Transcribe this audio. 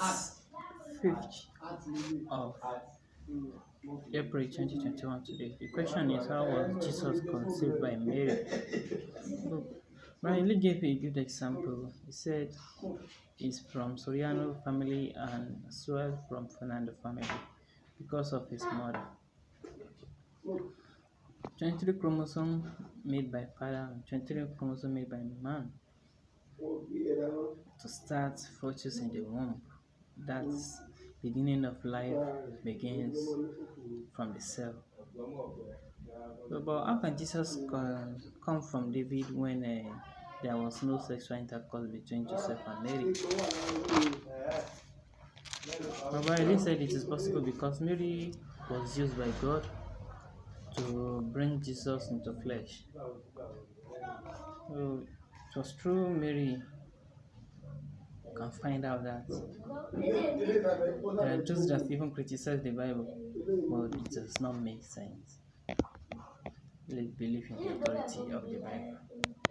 5th of April 2021 today. The question is, how was Jesus conceived by Mary? Look, Brian Lee gave a good example. He said he's from Soriano family and Suel from Fernando family because of his mother. 23 chromosome made by father and 23 chromosome made by man to start fetus in the womb. That's beginning of life begins from the cell. But how can Jesus come from David when there was no sexual intercourse between Joseph and Mary? But Riley said it is possible because Mary was used by God to bring Jesus into flesh. So it was through Mary you can find out that there are those that even criticize the Bible, but it does not make sense. Let's believe in the authority of the Bible.